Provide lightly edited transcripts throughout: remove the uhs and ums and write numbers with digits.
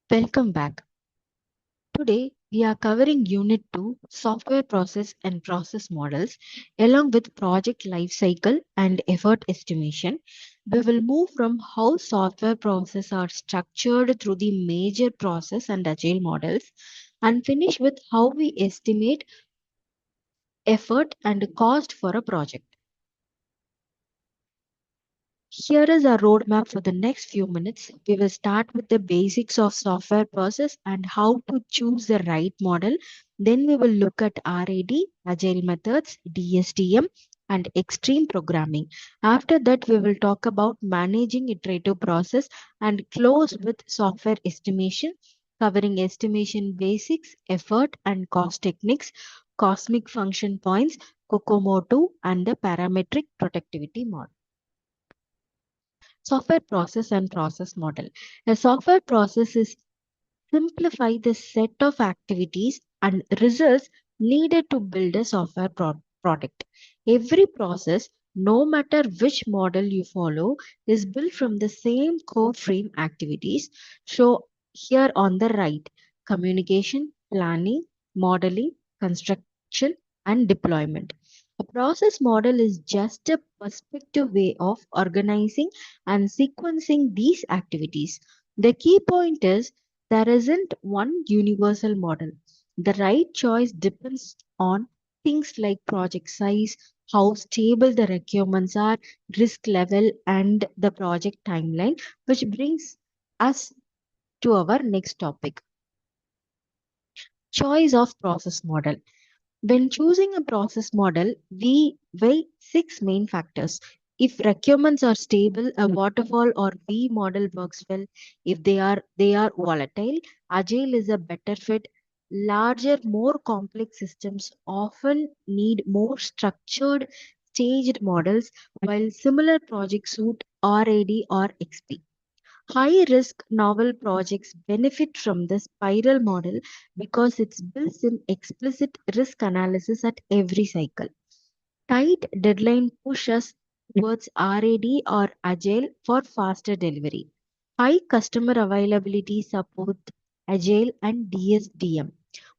Welcome back. Today, we are covering Unit 2 Software Process and Process Models along with Project Lifecycle and Effort Estimation. We will move from how software processes are structured through the major process and agile models and finish with how we estimate effort and cost for a project. Here is our roadmap for the next few minutes. We will start with the basics of software process and how to choose the right model. Then we will look at RAD, agile methods, DSTM, and extreme programming. After that, we will talk about managing iterative process and close with software estimation, covering estimation basics, effort and cost techniques, cosmic function points, COCOMO 2, and the parametric productivity model. Software process and process model. A software process is simplify the set of activities and results needed to build a software product. Every process, no matter which model you follow, is built from the same core frame activities. So here on the right, communication, planning, modeling, construction, and deployment. A process model is just a perspective way of organizing and sequencing these activities. The key point is there isn't one universal model. The right choice depends on things like project size, how stable the requirements are, risk level, and the project timeline, which brings us to our next topic, choice of process model. When choosing a process model, we weigh six main factors. If requirements are stable, a waterfall or V model works well. If they are volatile, agile is a better fit. Larger, more complex systems often need more structured, staged models, while similar projects suit RAD or XP. High risk novel projects benefit from the spiral model because it builds in explicit risk analysis at every cycle. Tight deadline pushes towards RAD or Agile for faster delivery. High customer availability support Agile and DSDM,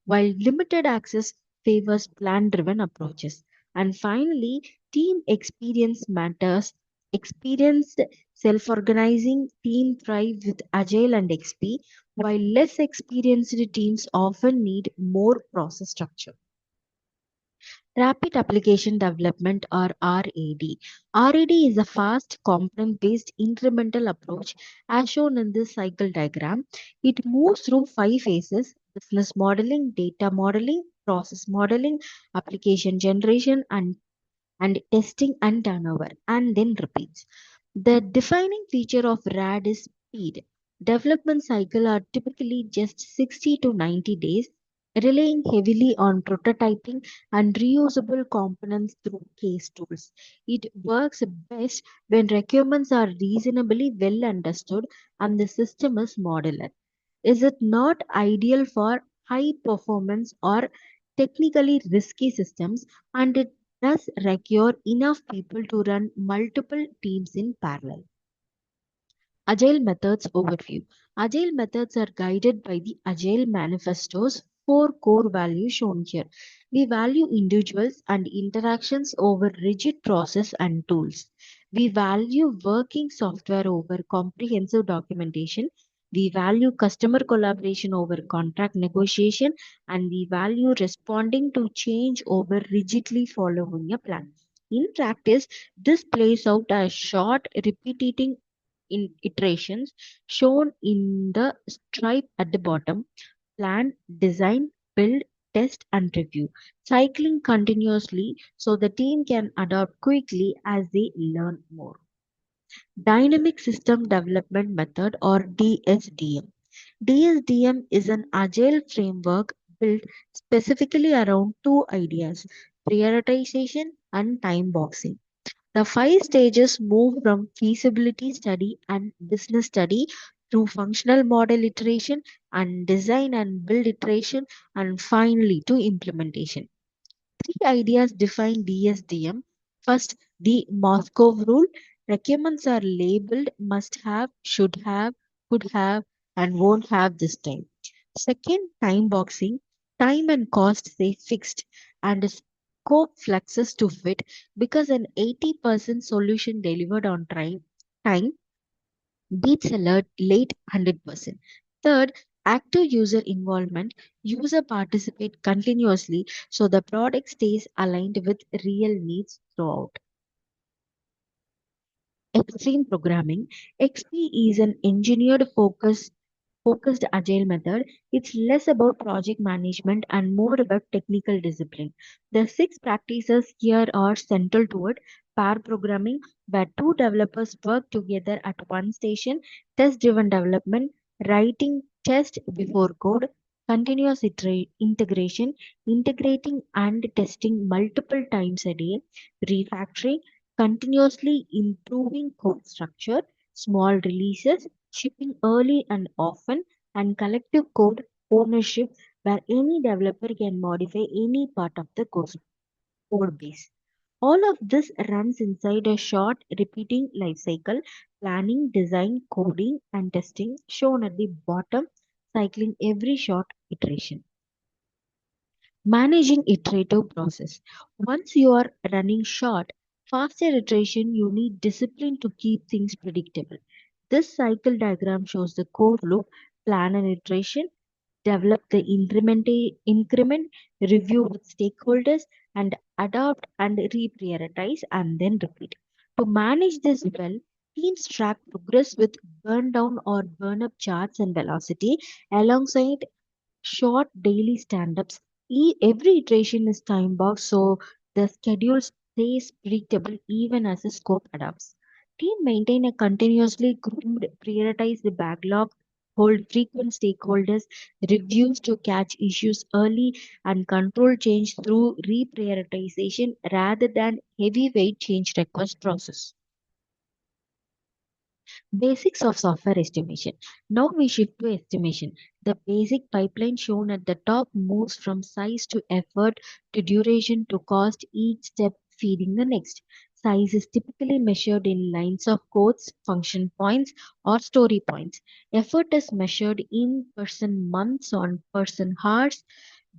while limited access favors plan driven approaches. And finally, team experience matters. Experienced self organizing team thrive with Agile and XP, while less experienced teams often need more process structure. Rapid Application Development or RAD. RAD is a fast, component based incremental approach as shown in this cycle diagram. It moves through five phases: business modeling, data modeling, process modeling, application generation, and testing and turnover, and then repeats. The defining feature of RAD is speed. Development cycle are typically just 60 to 90 days, relying heavily on prototyping and reusable components through case tools. It works best when requirements are reasonably well understood and the system is modular. Is it not ideal for high performance or technically risky systems, and it does require enough people to run multiple teams in parallel. Agile Methods Overview. Agile methods are guided by the Agile Manifesto's four core values shown here. We value individuals and interactions over rigid process and tools. We value working software over comprehensive documentation. We value customer collaboration over contract negotiation, and we value responding to change over rigidly following a plan. In practice, this plays out as short, repeating in iterations shown in the stripe at the bottom: plan, design, build, test, and review, cycling continuously so the team can adapt quickly as they learn more. Dynamic System Development Method or DSDM. DSDM is an agile framework built specifically around two ideas: prioritization and time boxing. The five stages move from feasibility study and business study through functional model iteration and design and build iteration and finally to implementation. Three ideas define DSDM. First, the Moscow rule. Requirements are labeled must have, should have, could have, and won't have this time. Second, time boxing. Time and cost stay fixed and the scope flexes to fit because an 80% solution delivered on time beats a late 100%. Third, active user involvement. User participate continuously so the product stays aligned with real needs throughout. Extreme programming. XP is an engineered focused agile method. It's less about project management and more about technical discipline. The six practices here are central to it: pair programming, where two developers work together at one station; test driven development, writing test before code; continuous integration, integrating and testing multiple times a day; refactoring, continuously improving code structure; small releases, shipping early and often; and collective code ownership, where any developer can modify any part of the code base. All of this runs inside a short repeating lifecycle: planning, design, coding, and testing, shown at the bottom, cycling every short iteration. Managing iterative process. Once you are running short, faster iteration, you need discipline to keep things predictable. This cycle diagram shows the code loop: plan and iteration, develop the increment, review with stakeholders, and adopt and reprioritize, and then repeat. To manage this well, teams track progress with burn down or burn up charts and velocity alongside short daily stand-ups. Every iteration is time boxed so the schedule stays predictable even as the scope adapts. Team maintain a continuously groomed, prioritize the backlog, hold frequent stakeholders, reviews to catch issues early, and control change through reprioritization rather than heavyweight change request process. Basics of software estimation. Now we shift to estimation. The basic pipeline shown at the top moves from size to effort to duration to cost, each step feeding the next. Size is typically measured in lines of codes, function points, or story points. Effort is measured in person months on person hours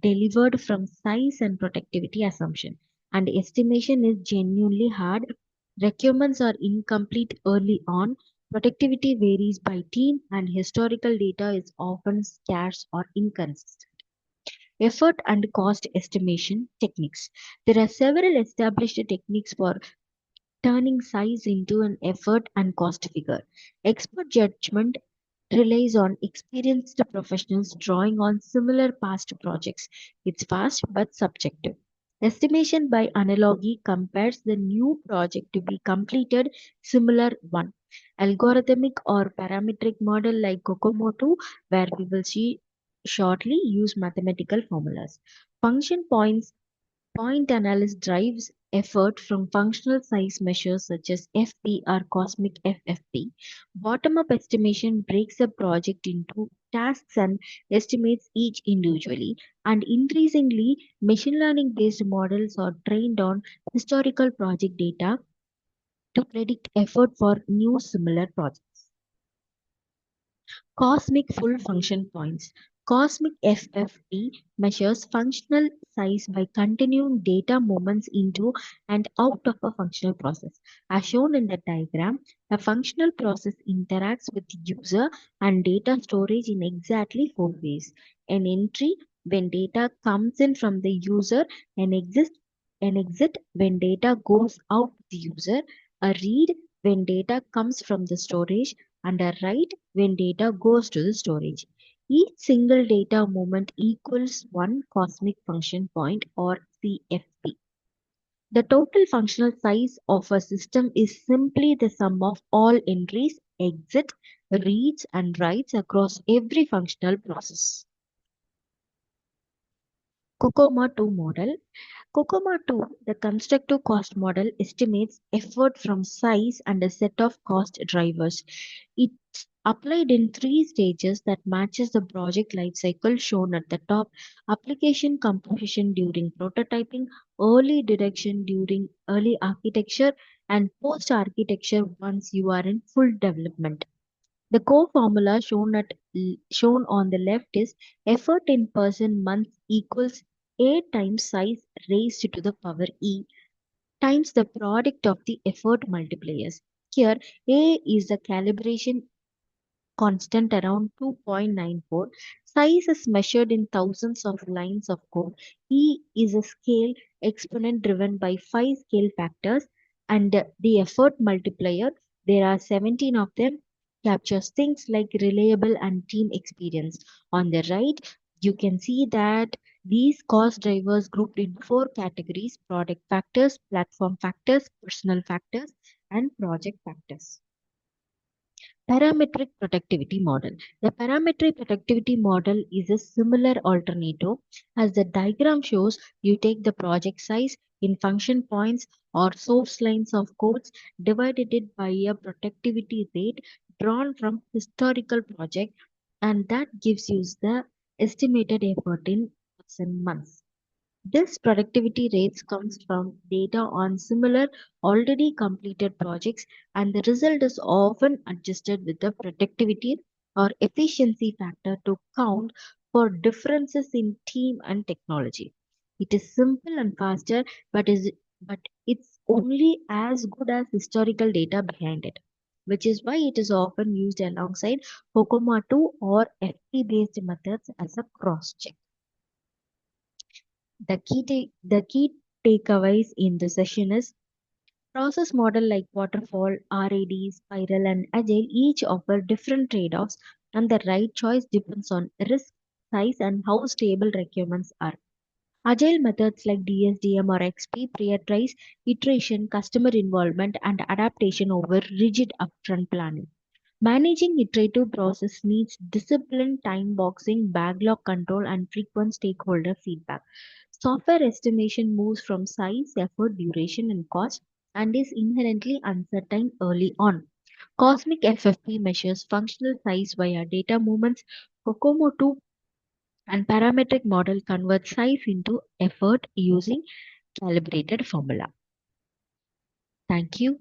delivered from size and productivity assumption. And estimation is genuinely hard. Requirements are incomplete early on. Productivity varies by team, and historical data is often scarce or inconsistent. Effort and cost estimation techniques. There are several established techniques for turning size into an effort and cost figure. Expert judgment relies on experienced professionals drawing on similar past projects. It's fast but subjective. Estimation by analogy compares the new project to be completed similar one. Algorithmic or parametric model like COCOMO 2, where we will see shortly, use mathematical formulas. Function points Point analysis drives effort from functional size measures such as FP or cosmic FFP. Bottom-up estimation breaks a project into tasks and estimates each individually. And increasingly, machine learning based models are trained on historical project data to predict effort for new similar projects. Cosmic full function points. Cosmic FFT measures functional size by continuing data movements into and out of a functional process. As shown in the diagram, a functional process interacts with user and data storage in exactly four ways: an entry when data comes in from the user, an exit when data goes out the user, a read when data comes from the storage, and a write when data goes to the storage. Each single data moment equals one cosmic function point or CFP. The total functional size of a system is simply the sum of all entries, exit, reads, and writes across every functional process. COCOMA 2 model. COCOMA 2, the constructive cost model, estimates effort from size and a set of cost drivers. It's applied in three stages that matches the project lifecycle shown at the top: application composition during prototyping, early direction during early architecture, and post architecture once you are in full development. The core formula shown on the left is effort in person months equals A times size raised to the power E times the product of the effort multipliers. Here, A is the calibration constant around 2.94. Size is measured in thousands of lines of code. E is a scale exponent driven by 5 scale factors, and the effort multiplier, there are 17 of them, captures things like reliable and team experience. On the right, you can see that these cost drivers grouped in 4 categories: product factors, platform factors, personal factors, and project factors. Parametric productivity model. The parametric productivity model is a similar alternative. As the diagram shows, you take the project size in function points or source lines of codes, divided it by a productivity rate drawn from historical project, and that gives you the estimated effort in months. This productivity rates comes from data on similar already completed projects, and the result is often adjusted with the productivity or efficiency factor to count for differences in team and technology. It is simple and faster, but it's only as good as historical data behind it, which is why it is often used alongside COCOMA 2 or FP based methods as a cross check. The key takeaways in the session is process model like waterfall, RAD, spiral, and agile each offer different trade-offs, and the right choice depends on risk, size, and how stable requirements are. Agile methods like DSDM or XP prioritize iteration, customer involvement, and adaptation over rigid upfront planning. Managing iterative process needs discipline, time boxing, backlog control, and frequent stakeholder feedback. Software estimation moves from size, effort, duration, and cost and is inherently uncertain early on. Cosmic FFP measures functional size via data movements. COCOMO 2 and parametric model converts size into effort using calibrated formula. Thank you.